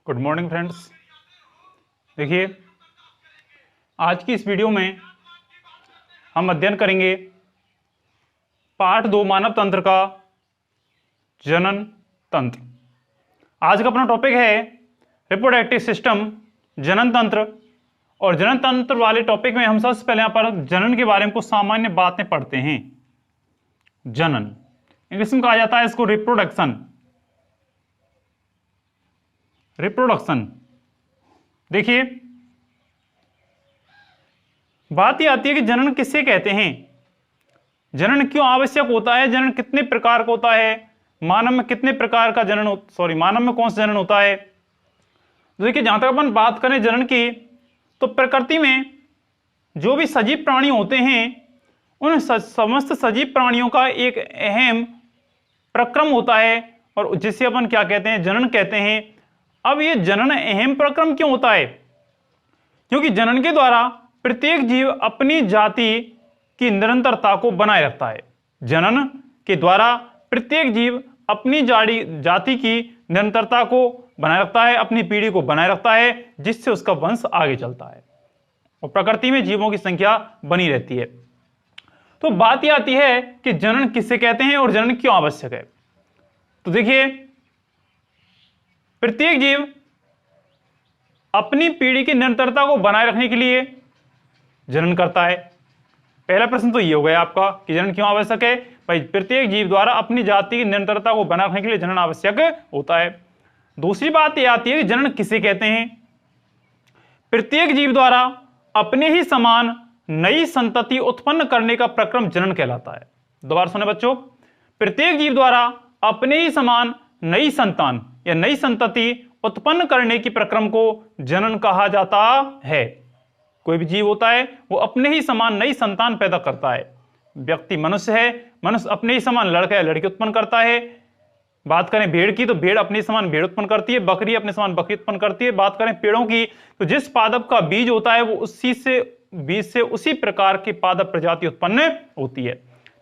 Good morning friends. देखिए, आज की इस वीडियो में हम अध्ययन करेंगे पार्ट 2 मानव तंत्र का जनन तंत्र। आज का अपना टॉपिक है रिप्रोडक्टिव सिस्टम, जनन तंत्र। और जनन तंत्र वाले टॉपिक में हम सबसे पहले यहाँ पर जनन के बारे में कुछ सामान्य बातें पढ़ते हैं। जनन इंग्लिश में कहा जाता है इसको रिप्रोडक्शन। देखिए, बात यह आती है कि जनन किससे कहते हैं, जनन क्यों आवश्यक होता है, जनन कितने प्रकार का होता है, मानव में कितने प्रकार का जनन मानव में कौन सा जनन होता है। तो देखिए, जहां तक अपन बात करें जनन की, तो प्रकृति में जो भी सजीव प्राणी होते हैं उन समस्त सजीव प्राणियों का एक अहम प्रक्रम होता है और जिसे अपन क्या कहते हैं, जनन कहते हैं। अब ये जनन अहम प्रक्रम क्यों होता है? क्योंकि जनन के द्वारा प्रत्येक जीव अपनी जाति की निरंतरता को बनाए रखता है। जनन के द्वारा प्रत्येक जीव अपनी जाति की निरंतरता को बनाए रखता है, अपनी पीढ़ी को बनाए रखता है, जिससे उसका वंश आगे चलता है और प्रकृति में जीवों की संख्या बनी रहती है। तो बात यह आती है कि जनन किससे कहते हैं और जनन क्यों आवश्यक है। तो देखिए, प्रत्येक जीव अपनी पीढ़ी की निरंतरता को बनाए रखने के लिए जनन करता है। पहला प्रश्न तो ये हो गया आपका कि जनन क्यों आवश्यक है। भाई, प्रत्येक जीव द्वारा अपनी जाति की निरंतरता को बनाए रखने के लिए जनन आवश्यक होता है। दूसरी बात यह आती है कि जनन किसे कहते हैं। प्रत्येक जीव द्वारा अपने ही समान नई संतति उत्पन्न करने का प्रक्रम जनन कहलाता है। दोबारा सुने बच्चों, प्रत्येक जीव द्वारा अपने ही समान नई संतान या नई संतति उत्पन्न करने की प्रक्रम को जनन कहा जाता है। कोई भी जीव होता है वो अपने ही समान नई संतान पैदा करता है। व्यक्ति मनुष्य है, मनुष्य अपने ही समान लड़का या लड़की उत्पन्न करता है। बात करें भेड़ की, तो भेड़ अपने समान भेड़ उत्पन्न करती है, बकरी अपने समान बकरी उत्पन्न करती है। बात करें पेड़ों की, तो जिस पादप का बीज होता है वो बीज से उसी प्रकार की पादप प्रजाति उत्पन्न होती है।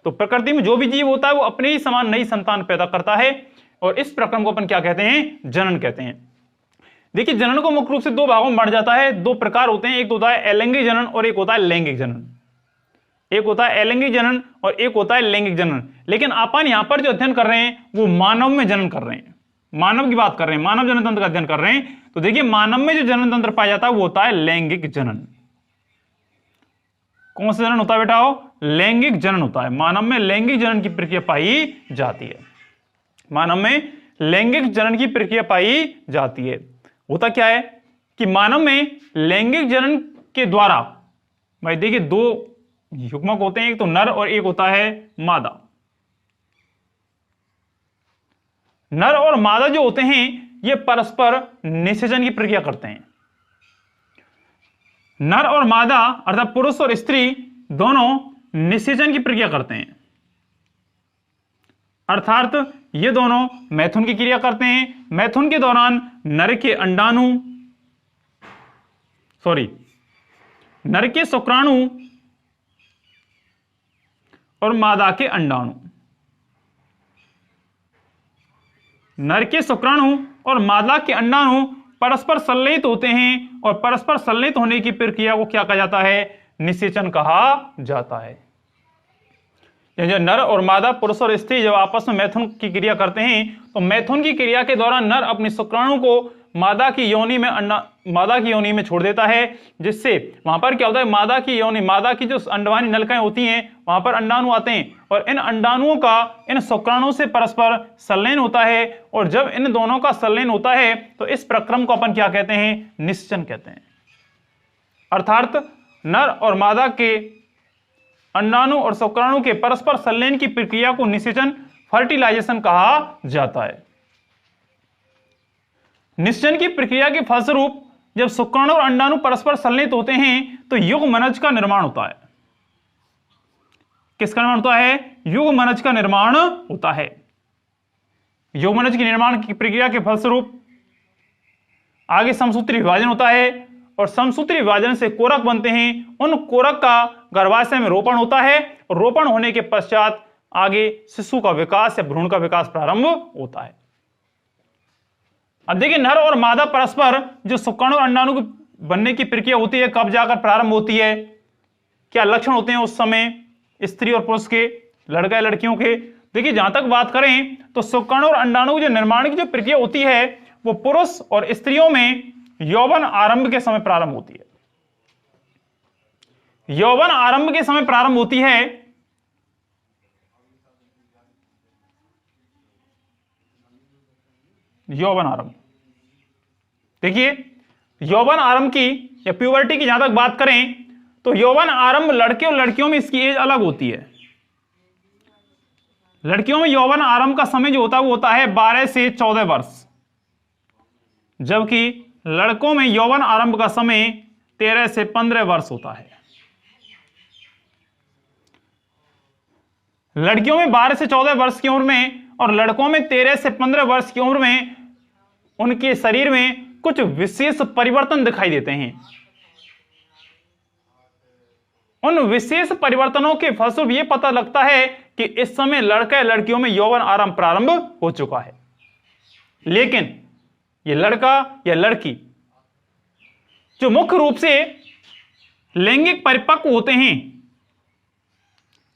तो प्रकृति में जो भी जीव होता है वो अपने ही समान नई संतान पैदा करता है और इस प्रक्रम को अपन क्या कहते हैं, जनन कहते हैं। देखिए, जनन को मुख्य रूप से दो भागों में बांटा जाता है। दो प्रकार होते हैं, एक होता है अलैंगिक जनन और एक होता है लैंगिक जनन। एक होता है अलैंगिक जनन और एक होता है लैंगिक जनन। लेकिन अपन यहां पर जो अध्ययन कर रहे हैं वो मानव में जनन कर रहे हैं, मानव की बात कर रहे हैं, मानव जनन तंत्र का अध्ययन कर रहे हैं। तो देखिए, मानव में जो जनन तंत्र पाया जाता है वो होता है लैंगिक जनन। कौन सा जनन होता है बेटा? लैंगिक जनन होता है। मानव में लैंगिक जनन की प्रक्रिया पाई जाती है। मानव में लैंगिक जनन की प्रक्रिया पाई जाती है। होता क्या है कि मानव में लैंगिक जनन के द्वारा, भाई देखिए, दो युग्मक होते हैं, एक तो नर और एक होता है मादा। नर और मादा जो होते हैं ये परस्पर निषेचन की प्रक्रिया करते हैं। नर और मादा अर्थात पुरुष और स्त्री दोनों निषेचन की प्रक्रिया करते हैं, अर्थात ये दोनों मैथुन की क्रिया करते हैं। मैथुन के दौरान नर के शुक्राणु और मादा के अंडाणु, नर के शुक्राणु और मादा के अंडाणु परस्पर संलयित होते हैं और परस्पर संलयित होने की प्रक्रिया को क्या कहा जाता है? निषेचन कहा जाता है। जो नर और मादा, पुरुष और स्त्री जब आपस में मैथुन की क्रिया करते हैं तो मैथुन की क्रिया के दौरान नर अपने शुक्राणु को मादा की योनि में छोड़ देता है, जिससे वहां पर क्या होता है, मादा की जो अंडवानी नलिकाएं होती हैं वहां पर अंडाणु आते हैं और इन अंडाणुओं का इन शुक्राणुओं से परस्पर संलयन होता है। और जब इन दोनों का संलयन होता है तो इस प्रक्रम को अपन क्या कहते हैं? निषेचन कहते हैं। अर्थात नर और मादा के अंडाणु और शुक्राणु के परस्पर संलयन की प्रक्रिया को निषेचन, फर्टिलाइजेशन कहा जाता है। निषेचन की प्रक्रिया के फलस्वरूप जब शुक्राणु और अंडाणु परस्पर संलयित होते हैं तो युग्मनज का निर्माण होता है। किसका निर्माण होता है? युग्मनज का निर्माण होता है। युग्मनज के निर्माण की प्रक्रिया के फलस्वरूप आगे समसूत्री विभाजन होता है और समसूत्री विभाजन से कोरक बनते हैं। उन कोरक का गर्भाशय में रोपण होता है और रोपण होने के पश्चात आगे शिशु का विकास या भ्रूण का विकास प्रारंभ होता है। अब देखिए, नर और मादा परस्पर जो शुक्राणु और अंडाणु की बनने की प्रक्रिया होती है, कब जाकर प्रारंभ होती है, क्या लक्षण होते हैं उस समय स्त्री और पुरुष के, लड़का या लड़कियों के। देखिए, जहां तक बात करें तो शुक्राणु और अंडाणु के जो निर्माण की जो प्रक्रिया होती है वो पुरुष और स्त्रियों में यौवन आरंभ के समय प्रारंभ होती है। यौवन आरंभ के समय प्रारंभ होती है। यौवन आरंभ, देखिए यौवन आरंभ की या प्यूबर्टी की जहां तक बात करें तो यौवन आरंभ लड़के और लड़कियों में इसकी एज अलग होती है। लड़कियों में यौवन आरंभ का समय जो होता है वो होता है 12 से 14 वर्ष, जबकि लड़कों में यौवन आरंभ का समय 13 से 15 वर्ष होता है। लड़कियों में 12 से 14 वर्ष की उम्र में और लड़कों में 13 से 15 वर्ष की उम्र में उनके शरीर में कुछ विशेष परिवर्तन दिखाई देते हैं। उन विशेष परिवर्तनों के फलस्वरूप यह पता लगता है कि इस समय लड़का या लड़कियों में यौवन आरंभ प्रारंभ हो चुका है। लेकिन यह लड़का या लड़की जो मुख्य रूप से लैंगिक परिपक्व होते हैं,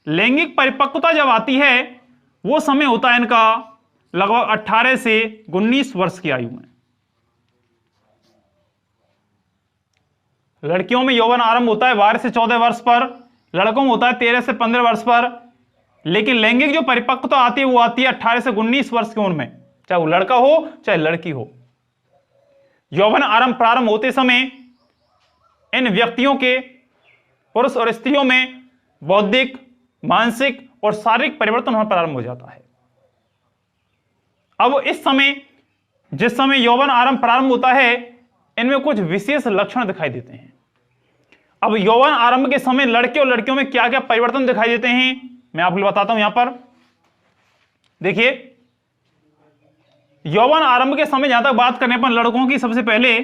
लैंगिक परिपक्वता जब आती है वो समय होता है इनका लगभग 18 से 19 वर्ष की आयु में। लड़कियों में यौवन आरंभ होता है 12 से 14 वर्ष पर, लड़कों में होता है 13 से 15 वर्ष पर, लेकिन लैंगिक जो परिपक्वता आती है वो आती है 18 से 19 वर्ष की उम्र में, चाहे वो लड़का हो चाहे लड़की हो। यौवन आरंभ प्रारंभ होते समय इन व्यक्तियों के, पुरुष और स्त्रियों में बौद्धिक, मानसिक और शारीरिक परिवर्तन होना प्रारंभ हो जाता है। अब इस समय, जिस समय यौवन आरंभ प्रारंभ होता है, इनमें कुछ विशेष लक्षण दिखाई देते हैं। अब यौवन आरंभ के समय लड़के और लड़कियों में क्या क्या परिवर्तन दिखाई देते हैं मैं आपको बताता हूं। यहां पर देखिए, यौवन आरंभ के समय जहां तक बात करने पर लड़कों की सबसे पहले,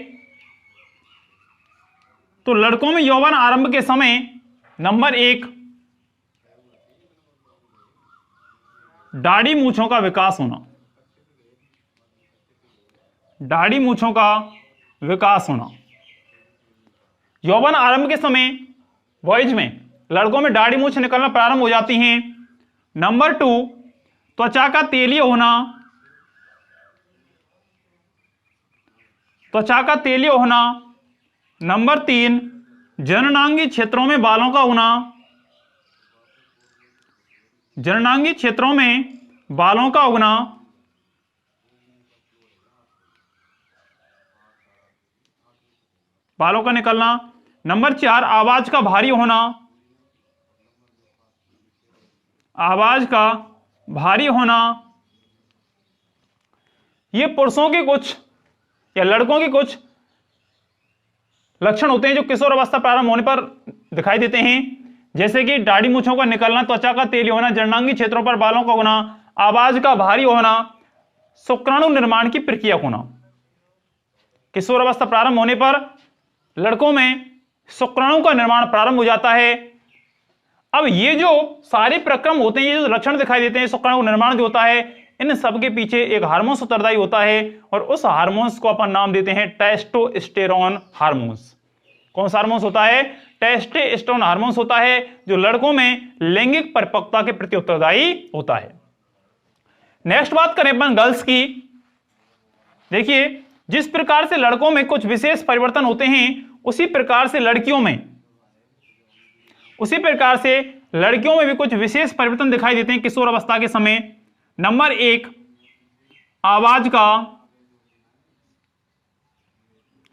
तो लड़कों में यौवन आरंभ के समय नंबर 1 दाढ़ी मूंछों का विकास होना। दाढ़ी मूंछों का विकास होना। यौवन आरंभ के समय बॉयज में, लड़कों में दाढ़ी मूंछ निकलना प्रारंभ हो जाती हैं। नंबर 2 त्वचा का तेलीय होना। त्वचा का तेलीय होना। नंबर 3 जननांगी क्षेत्रों में बालों का होना। जननांगी क्षेत्रों में बालों का उगना। बालों का निकलना। नंबर 4 आवाज का भारी होना। आवाज का भारी होना। ये पुरुषों के कुछ या लड़कों के कुछ लक्षण होते हैं जो किशोर अवस्था प्रारंभ होने पर दिखाई देते हैं, जैसे कि दाढ़ी मूंछों का निकलना, त्वचा का तेली होना, जननांगी क्षेत्रों पर बालों का होना, आवाज का भारी होना, शुक्राणु निर्माण की प्रक्रिया होना। किशोर अवस्था प्रारंभ होने पर लड़कों में शुक्राणु का निर्माण प्रारंभ हो जाता है। अब ये जो सारे प्रक्रम होते हैं, ये जो लक्षण दिखाई देते हैं, शुक्राणु निर्माण जो होता है, इन सबके पीछे एक हार्मोन्स उत्तरदायी होता है और उस हार्मोन्स को अपन नाम देते हैं टेस्टोस्टेरोन हार्मोन्स। कौन सा हार्मोन्स होता है? टेस्टोस्टेरोन हार्मोन्स होता है, जो लड़कों में लैंगिक परिपक्वता के प्रति उत्तरदायी होता है। नेक्स्ट बात करें अपन गर्ल्स की। देखिए, जिस प्रकार से लड़कों में कुछ विशेष परिवर्तन होते हैं, उसी प्रकार से लड़कियों में भी कुछ विशेष परिवर्तन दिखाई देते हैं किशोर अवस्था के समय। नंबर 1 आवाज का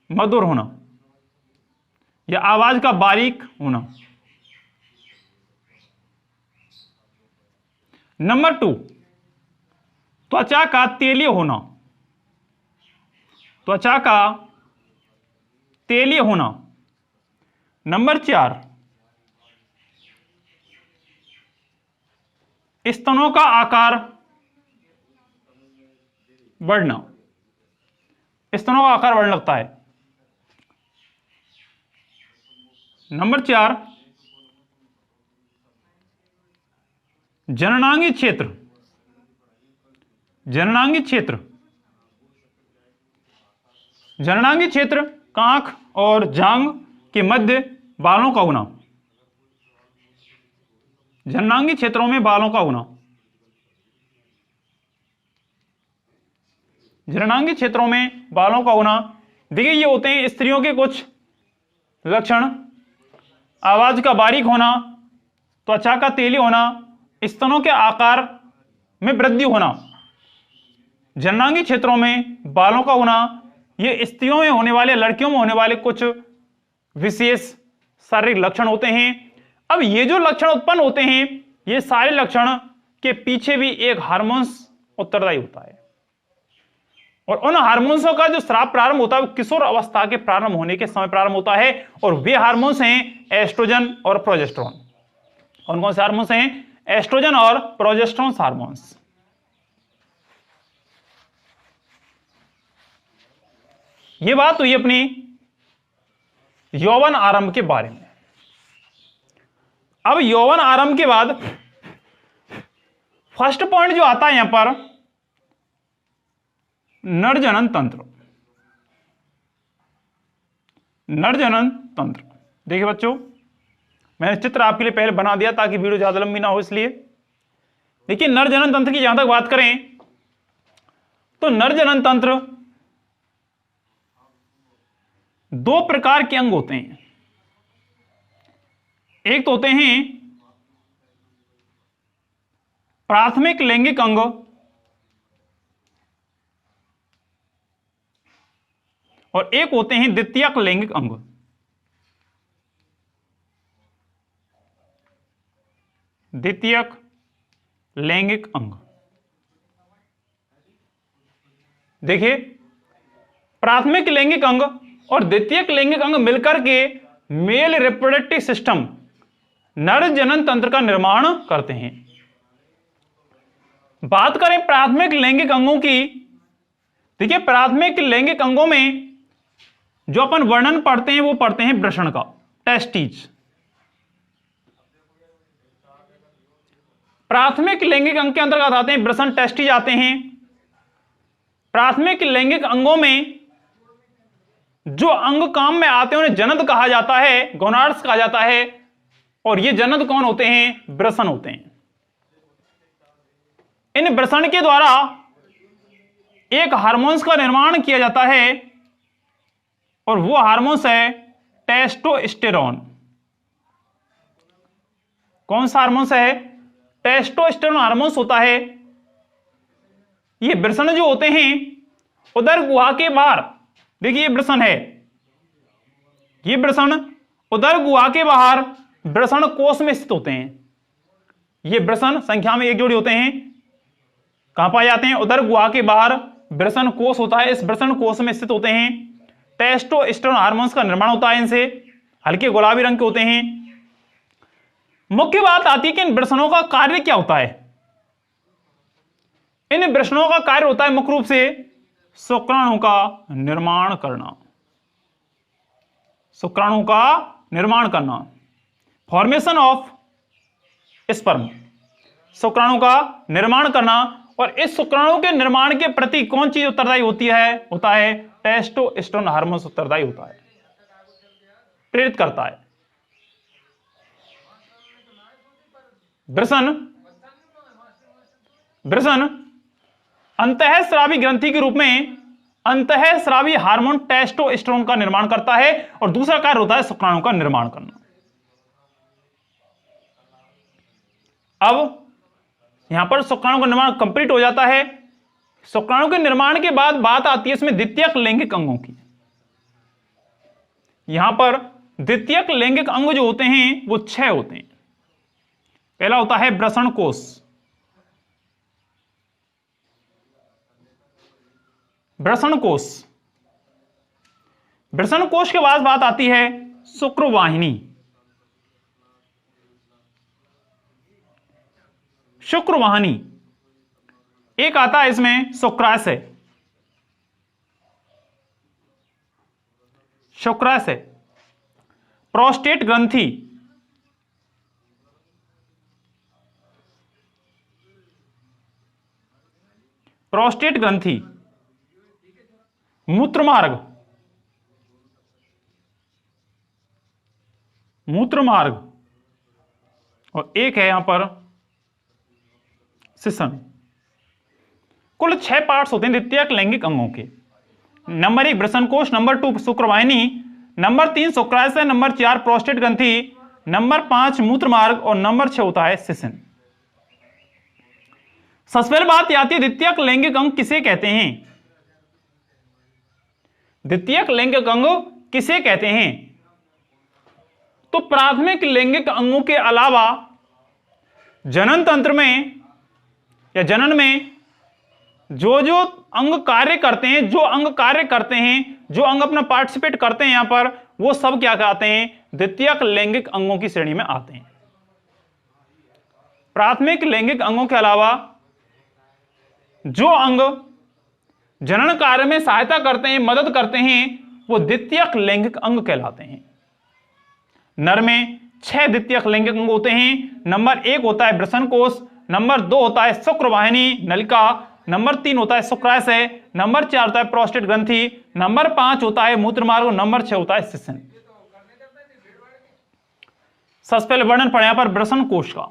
मधुर होना या आवाज का बारीक होना। नंबर 2 त्वचा का तेलीय होना। त्वचा का तेलीय होना। नंबर 4 स्तनों का आकार बढ़ना। स्तनों का आकार बढ़ने लगता है। नंबर 4 जननांगी क्षेत्र जननांगी क्षेत्र, कांख और जांघ के मध्य बालों का होना। जननांगी क्षेत्रों में बालों का होना। जननांगी क्षेत्रों में बालों का होना। देखिए ये होते हैं स्त्रियों के कुछ लक्षण। आवाज का बारीक होना, त्वचा का तेली होना, स्तनों के आकार में वृद्धि होना। जननांगी क्षेत्रों में बालों का होना, ये स्त्रियों में होने वाले, लड़कियों में होने वाले कुछ विशेष शारीरिक लक्षण होते हैं। अब ये जो लक्षण उत्पन्न होते हैं, ये सारे लक्षण के पीछे भी एक हार्मोन्स उत्तरदायी होता है, और उन हार्मोन्सों का जो स्राव प्रारंभ होता है वो किशोर अवस्था के प्रारंभ होने के समय प्रारंभ होता है, और वे हार्मोन्स हैं एस्ट्रोजन और प्रोजेस्टेरोन। कौन कौन से हार्मोन्स हैं? एस्ट्रोजन और प्रोजेस्टेरोन हार्मोन्स। ये बात हुई अपनी यौवन आरंभ के बारे में। अब यौवन आरंभ के बाद फर्स्ट पॉइंट जो आता है यहां पर, नर जनन तंत्र। नर जनन तंत्र, देखिए बच्चों, मैंने चित्र आपके लिए पहले बना दिया ताकि वीडियो ज्यादा लंबी ना हो, इसलिए देखिए नर जनन तंत्र की जहां तक बात करें तो नर जनन तंत्र दो प्रकार के अंग होते हैं। एक तो होते हैं प्राथमिक लैंगिक अंग, और एक होते हैं द्वितीयक लैंगिक अंग। द्वितीयक लैंगिक अंग, देखिए प्राथमिक लैंगिक अंग और द्वितीयक लैंगिक अंग मिलकर के मेल रिप्रोडक्टिव सिस्टम, नर जनन तंत्र का निर्माण करते हैं। बात करें प्राथमिक लैंगिक अंगों की, देखिए प्राथमिक लैंगिक अंगों में जो अपन वर्णन पढ़ते हैं वो पढ़ते हैं वृषण का, टेस्टिज। प्राथमिक लैंगिक अंग के अंतर्गत आते हैं वृषण, टेस्टिज आते हैं। प्राथमिक लैंगिक अंगों में जो अंग काम में आते हैं उन्हें जनन कहा जाता है, गोनाड्स कहा जाता है, और ये जनन कौन होते हैं? वृषण होते हैं। इन वृषण के द्वारा एक हार्मोन्स का निर्माण किया जाता है, और वो हार्मोन्स है टेस्टोस्टेरोन। कौन सा हार्मोन्स है? टेस्टोस्टेरोन हार्मोन्स होता है। ये वृषण जो होते हैं उदर गुहा के बाहर, देखिए ये वृषण है, ये वृषण उदर गुहा के बाहर वृषण कोश में स्थित होते हैं। ये वृषण संख्या में एक जोड़ी होते हैं। कहां पाए जाते हैं? उदर गुहा के बाहर वृषण कोश होता है, इस वृषण कोश में स्थित होते हैं। टेस्टोस्टेरोन हार्मोन्स का निर्माण होता है इनसे, हल्के गुलाबी रंग के होते हैं। मुख्य बात आती है कि इन वृषणों का कार्य क्या होता है। इन वृषणों का कार्य होता है मुख्य रूप से शुक्राणु का निर्माण करना। शुक्राणु का निर्माण करना, फॉर्मेशन ऑफ स्पर्म, शुक्राणु का निर्माण करना। और इस शुक्राणु के निर्माण के प्रति कौन चीज उत्तरदायी होती है? होता है टेस्टोस्टेरोन हार्मोन उत्तरदायी होता है, प्रेरित करता है। वृषण अंतःस्रावी ग्रंथि के रूप में अंतःस्रावी हार्मोन टेस्टोस्टेरोन का निर्माण करता है, और दूसरा कार्य होता है शुक्राणु का निर्माण करना। अब यहां पर शुक्राणु का निर्माण कंप्लीट हो जाता है। शुक्राणु के निर्माण के बाद बात आती है इसमें द्वितीयक लैंगिक अंगों की। यहां पर द्वितीयक लैंगिक अंग जो होते हैं वो 6 होते हैं। पहला होता है वृषण कोश, वृषण कोश। वृषण कोश के बाद बात आती है शुक्रवाहिनी। शुक्रवाहिनी एक आता है इसमें शुक्राशय। शुक्राशय, प्रोस्टेट ग्रंथि, प्रोस्टेट ग्रंथि, मूत्रमार्ग, मूत्र मार्ग और एक है यहां पर सिसन। कुल 6 पार्ट्स होते हैं द्वितीयक लैंगिक अंगों के। नंबर 1 वृषणकोश, नंबर 2 शुक्रवाहिनी, नंबर 3 शुक्राशय, नंबर 4 प्रोस्टेट ग्रंथि, नंबर 5 मूत्र मार्ग और नंबर 6 होता है सिसन। सबसे पहले बात आती है द्वितीयक लैंगिक अंग किसे कहते हैं। द्वितीयक लैंगिक अंग किसे कहते हैं? तो प्राथमिक लैंगिक अंगों के अलावा जनन तंत्र में या जनन में जो जो अंग कार्य करते हैं, जो अंग कार्य करते हैं, जो अंग अपना पार्टिसिपेट करते हैं यहां पर, वो सब क्या कहते हैं? द्वितीयक लैंगिक अंगों की श्रेणी में आते हैं। प्राथमिक लैंगिक अंगों के अलावा जो अंग जनन कार्य में सहायता करते हैं, मदद करते हैं, वो द्वितीयक लैंगिक अंग कहलाते हैं। नर में 6 द्वितीयक लैंगिक अंग होते हैं। नंबर 1 होता है वृषणकोश, नंबर 2 होता है शुक्रवाहिनी नलिका, नंबर 3 होता है शुक्राशय, नंबर 4 होता है प्रोस्टेट ग्रंथि, नंबर 5 होता है मूत्र मार्ग और नंबर 6 होता है सिसन। सबसे पहले वर्णन पढ़े यहां पर वृषणकोश का।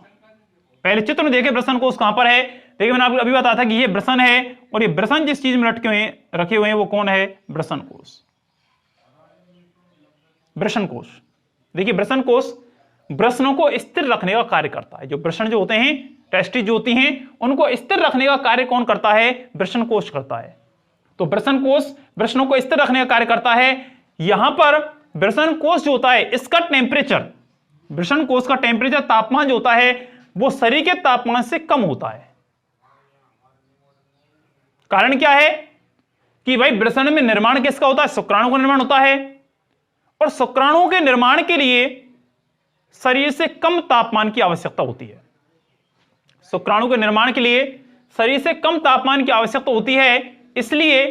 पहले चित्र में देखे वृषणकोश कहां पर है। देखिए मैंने आपको अभी बताया था कि ये वृषण है और ये वृषण जिस चीज में रखे हुए हैं वो कौन है? वृषणकोश। वृषणकोश देखिए, वृषणकोश वृषणों को स्थिर रखने का कार्य करता है। जो वृषण जो होते हैं, टेस्टिस जो होती हैं, उनको स्थिर रखने का कार्य कौन करता है? वृषणकोश करता है। तो वृषणकोश वृषणों को स्थिर रखने का कार्य करता है। यहां पर वृषणकोश जो होता है, इसका टेम्परेचर, वृषणकोश का टेम्परेचर, तापमान जो होता है, वो शरीर के तापमान से कम होता है। कारण क्या है कि भाई वृषण में निर्माण किसका होता है? शुक्राणु का निर्माण होता है और शुक्राणुओं के निर्माण के लिए शरीर से कम तापमान की आवश्यकता होती है। शुक्राणु के निर्माण के लिए शरीर से कम तापमान की आवश्यकता होती है, इसलिए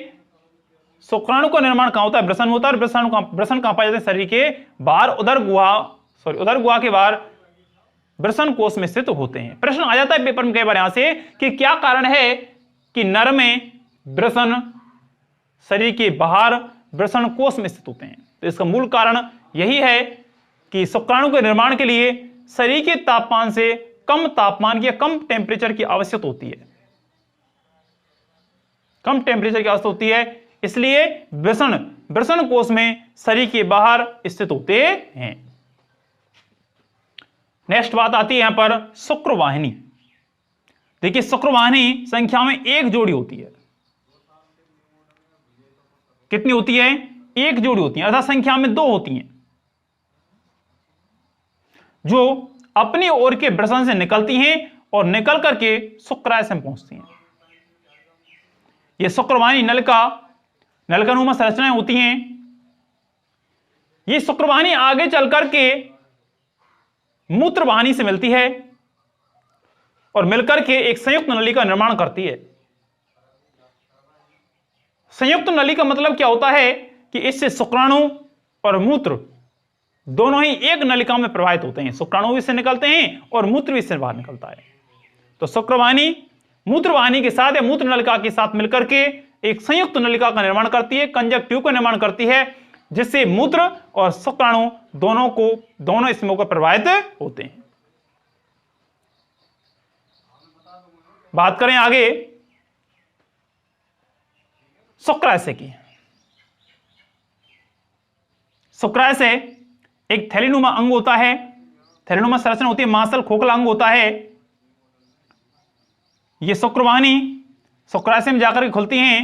शुक्राणु का निर्माण कहां होता है? वृषण में होता है। वृषण कहां पाए जाते हैं? शरीर के बाहर, उदर गुहा के बाहर वृषण कोश में स्थित होते हैं। प्रश्न आ जाता है पेपर में कई बार यहां से कि क्या कारण है कि नर में वृषण शरीर के बाहर वृषण कोश में स्थित होते हैं। तो इसका मूल कारण यही है कि शुक्राणु के निर्माण के लिए शरीर के तापमान से कम तापमान की, कम टेम्परेचर की आवश्यकता होती है। कम टेम्परेचर की आवश्यकता होती है, इसलिए वृषण कोश में शरीर के बाहर स्थित होते हैं। नेक्स्ट बात आती है यहां पर शुक्रवाहिनी। देखिए, शुक्रवाहिनी संख्या में 1 जोड़ी होती है। कितनी होती है? 1 जोड़ी होती है, अर्थात संख्या में 2 होती हैं, जो अपनी ओर के वृषण से निकलती हैं और निकल करके शुक्राशय में पहुंचती हैं। ये शुक्रवाहिनी नलिकानुमा संरचनाएं होती हैं। ये शुक्रवाहिनी आगे चल करके मूत्रवाहिनी से मिलती है और मिलकर के एक संयुक्त नली का निर्माण करती है। संयुक्त नली का मतलब क्या होता है कि इससे शुक्राणु और मूत्र दोनों ही एक नलिका में प्रवाहित होते हैं। शुक्राणु भी इससे निकलते हैं और मूत्र भी इससे बाहर निकलता है। तो शुक्रवाहिनी मूत्रवाहिनी के साथ या मूत्र नलिका के साथ मिलकर के एक संयुक्त नलिका का निर्माण करती है, कंजक्टिव का निर्माण करती है, जिससे मूत्र और शुक्राणु दोनों इसमें होकर प्रवाहित होते हैं। बात करें आगे शुक्राशय की। शुक्राशय एक थैलीनुमा अंग होता है। थैलीनुमा संरचना होती है, मांसल खोखला अंग होता है। ये शुक्रवाहिनी शुक्राशय में जाकर के खुलती हैं।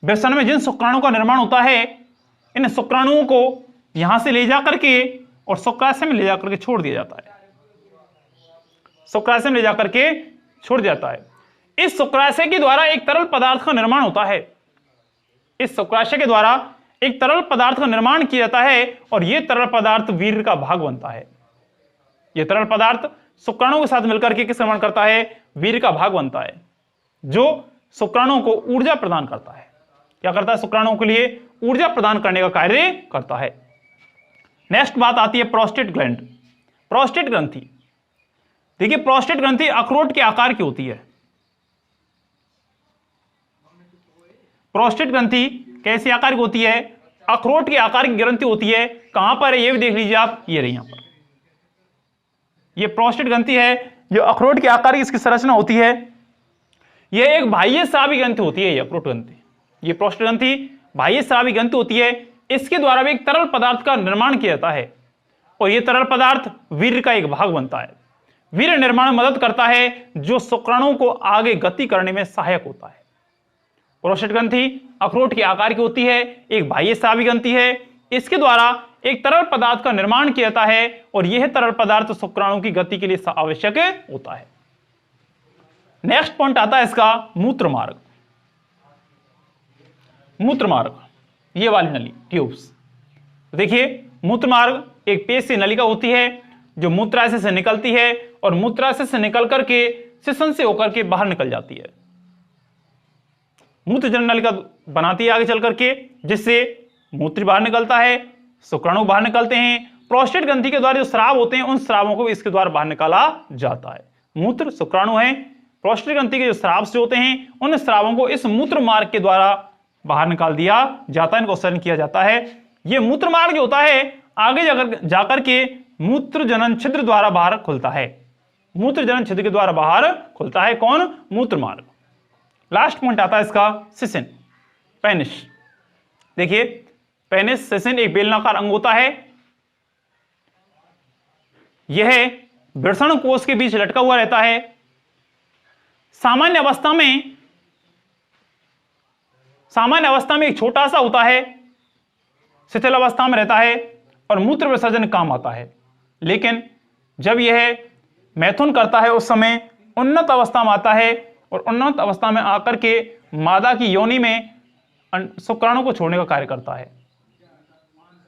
वृषण में जिन शुक्राणु का निर्माण होता है, इन शुक्राणुओं को यहां से ले जाकर के और शुक्राशय में ले जाकर के छोड़ दिया जाता है। शुक्राशय में ले जाकर के छोड़ दिया जाता है। इस शुक्राशय के द्वारा एक तरल पदार्थ का निर्माण होता है। इस शुक्राशय के द्वारा एक तरल पदार्थ का निर्माण किया जाता है और यह तरल पदार्थ वीर्य का भाग बनता है। यह तरल पदार्थ शुक्राणुओं के साथ मिलकर के किस निर्माण करता है? वीर्य का भाग बनता है, जो शुक्राणुओं को ऊर्जा प्रदान करता है। क्या करता है? शुक्राणुओं के लिए ऊर्जा प्रदान करने का कार्य करता है। नेक्स्ट बात आती है प्रोस्टेट ग्लैंड, प्रोस्टेट ग्रंथि। देखिए, प्रोस्टेट ग्रंथि अखरोट के आकार की होती है। प्रोस्टेट ग्रंथि कैसे आकार की होती है? अखरोट के आकार की ग्रंथि होती है। कहां पर है ये भी देख लीजिए आप, ये रही यहां पर, ये प्रोस्टेट ग्रंथि है जो अखरोट के आकार की इसकी संरचना होती है। यह एक बाह्य स्रावी ग्रंथि होती है, ये अखरोट ग्रंथि, ये प्रोस्टेट ग्रंथि बाह्य स्रावी ग्रंथि होती है। इसके द्वारा भी एक तरल पदार्थ का निर्माण किया जाता है और यह तरल पदार्थ वीर्य का एक भाग बनता है। वीर्य निर्माण में मदद करता है जो शुक्राणुओं को आगे गति करने में सहायक होता है। प्रोस्टेट ग्रंथि अखरोट के आकार की होती है, एक बाह्य स्रावी ग्रंथि है। इसके द्वारा एक तरल पदार्थ का निर्माण किया जाता है और यह तरल पदार्थ शुक्राणु की गति के लिए आवश्यक होता है। नेक्स्ट पॉइंट आता है इसका मूत्र मार्ग। मूत्र मार्ग, ये वाली नली ट्यूब्स, देखिए मूत्र मार्ग एक पेशी नलिका होती है जो मूत्राशय से निकलती है और मूत्राशय से निकल करके शिशन से होकर के बाहर निकल जाती है। मूत्रजनन नलिका बनाती है आगे चल करके, जिससे मूत्र बाहर निकलता है, शुक्राणु बाहर निकलते हैं। प्रोस्टेट ग्रंथि के द्वारा जो स्राव होते हैं उन स्रावों को इसके द्वारा बाहर निकाला जाता है। मूत्र शुक्राणु है, प्रोस्टेट ग्रंथि के जो स्राव से होते हैं उन स्रावों को इस मूत्र मार्ग के द्वारा बाहर निकाल दिया जाता है, इनको उत्सर्जन किया जाता है। यह मूत्र मार्ग जो होता है आगे जाकर के मूत्र जनन छिद्र द्वारा बाहर खुलता है, मूत्र जनन छिद्र के द्वारा बाहर खुलता है। कौन? मूत्र मार्ग। लास्ट पॉइंट आता है इसका शिशन, पेनिस। देखिए पेनिस शिशन एक बेलनाकार अंग होता है। यह वृषण कोश के बीच लटका हुआ रहता है। सामान्य अवस्था में एक छोटा सा होता है, शिथिल अवस्था में रहता है और मूत्र विसर्जन काम आता है। लेकिन जब यह मैथुन करता है उस समय उन्नत अवस्था में आता है और उन्नत अवस्था में आकर के मादा की योनि में शुक्राणु को छोड़ने का कार्य करता है,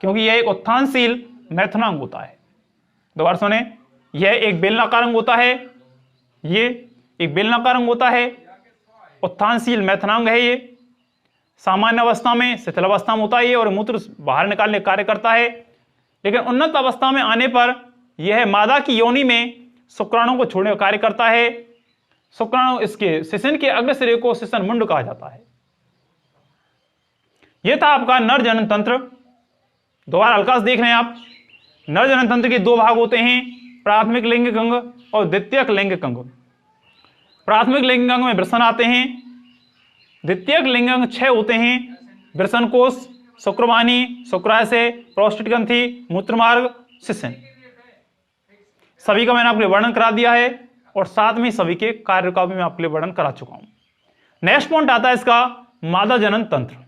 क्योंकि यह एक उत्थानशील मैथुनांग होता है। दोबारा सुने, यह एक बेलनाकार अंग होता है, ये एक बेलनाकार अंग होता है, उत्थानशील मैथुनांग है। ये सामान्य अवस्था में शिथिल अवस्था में होता है और मूत्र बाहर निकालने का कार्य करता है। लेकिन उन्नत अवस्था में आने पर यह मादा की योनि में शुक्राणु को छोड़ने का कार्य करता है। शुक्राणु इसके शिशन के अग्र सिरे को शिशन मुंड कहा जाता है। यह था आपका नर जनन तंत्र। दोबारा हल्का से देख रहे हैं आप, नर जनन तंत्र के दो भाग होते हैं, प्राथमिक लैंगिक अंग और द्वितीयक लैंगिक अंग। प्राथमिक लैंगिक अंग में वृषण आते हैं, द्वितीयक लैंगिक अंग 6 होते हैं, वृषण कोश, शुक्रवाहिनी, शुक्राशय, प्रोस्टेट ग्रंथि, मूत्रमार्ग, शिशन। सभी का मैंने आपको वर्णन करा दिया है और साथ में सभी के कार्य का भी मैं आपके लिए वर्णन करा चुका हूं। नेक्स्ट पॉइंट आता है इसका मादा जनन तंत्र।